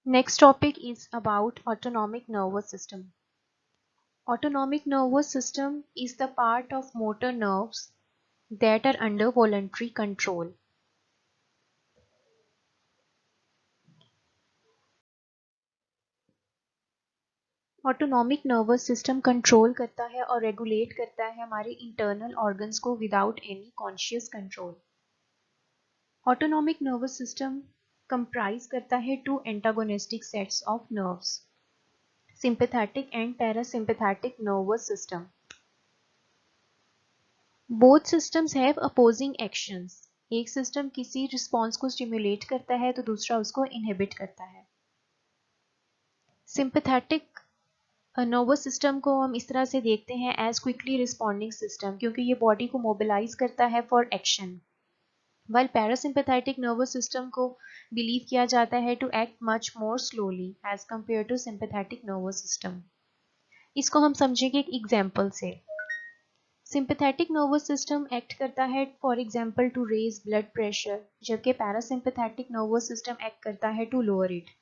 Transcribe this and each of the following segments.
Next topic is about autonomic nervous system. Autonomic nervous system is the part of motor nerves that are under voluntary control. Autonomic nervous system control करता है और regulate करता है हमारे internal organs को without any conscious control. Autonomic nervous system comprise करता है two antagonistic sets of nerves, sympathetic and parasympathetic nervous system. Both systems have opposing actions. एक सिस्टम किसी रिस्पॉन्स को स्टिमुलेट करता है तो दूसरा उसको इनहिबिट करता है। सिंपैथेटिक नर्वस सिस्टम को हम इस तरह से देखते हैं एज क्विकली रिस्पॉन्डिंग सिस्टम, क्योंकि ये बॉडी को मोबिलाइज करता है for action. While parasympathetic nervous system को बिलीव किया जाता है to act much more slowly as compare to sympathetic nervous system. इसको हम समझेंगे एक एग्जांपल से। सिंपैथेटिक नर्वस सिस्टम एक्ट करता है for example to raise blood pressure, जबकि पैरासिम्पैथेटिक नर्वस सिस्टम एक्ट करता है to lower it.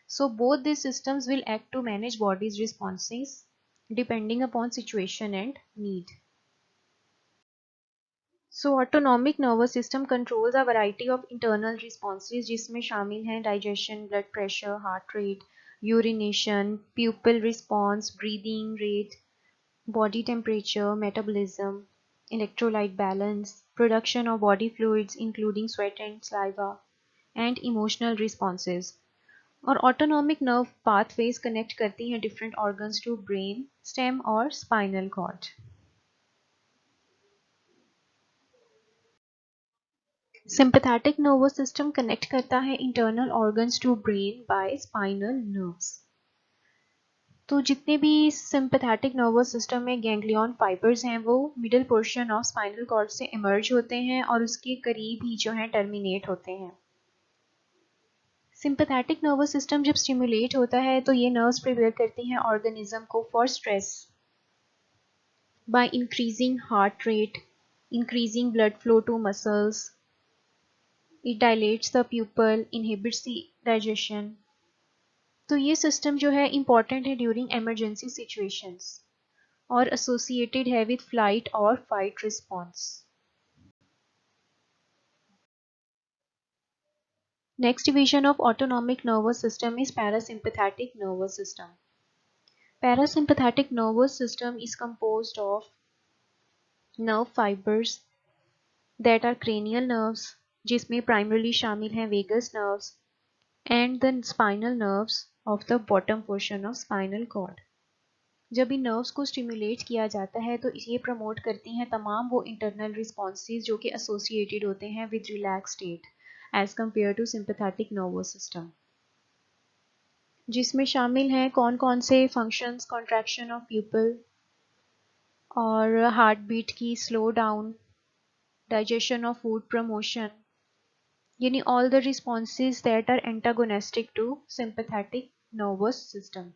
So both these systems will act to manage body's responses depending upon situation and need. So autonomic nervous system controls a variety of internal responses जिसमें शामिल हैं digestion, blood pressure, heart rate, urination, pupil response, breathing rate, body temperature, metabolism, electrolyte balance, production of body fluids including sweat and saliva, and emotional responses. और autonomic nerve pathways connect करती हैं different organs to brain, stem और spinal cord. Sympathetic nervous system connect करता है internal organs to brain by spinal nerves. तो जितने भी sympathetic nervous system में गैंग्लियन फाइबर्स हैं वो middle portion of spinal cord से इमर्ज होते हैं और उसके करीब ही जो है टर्मिनेट होते हैं। सिंपैथेटिक नर्वस सिस्टम जब स्टिमुलेट होता है तो ये नर्व्स प्रिपेयर करती हैं ऑर्गेनिज्म को for stress by increasing heart rate, increasing blood flow to muscles. It dilates the pupil, inhibits the digestion. तो ये सिस्टम जो है इम्पॉर्टेंट है ड्यूरिंग इमरजेंसी सिचुएशंस और एसोसिएटेड है विद फ्लाइट और fight response. Next division of autonomic nervous system is parasympathetic nervous system. Parasympathetic nervous system is composed of nerve fibers that are cranial nerves, जिसमें primarily शामिल हैं vagus nerves and the spinal nerves of the bottom portion of spinal cord. जब इन nerves को stimulate किया जाता है तो ये प्रमोट करती हैं तमाम वो इंटरनल रिस्पॉन्सेज जो कि एसोसिएटेड होते हैं with relax state as compare to sympathetic nervous system, जिसमें शामिल हैं कौन कौन से फंक्शंस, कॉन्ट्रैक्शन ऑफ प्यूपिल और हार्ट बीट की slow down, digestion of food, promotion, यानी all the responses that are antagonistic to sympathetic nervous system.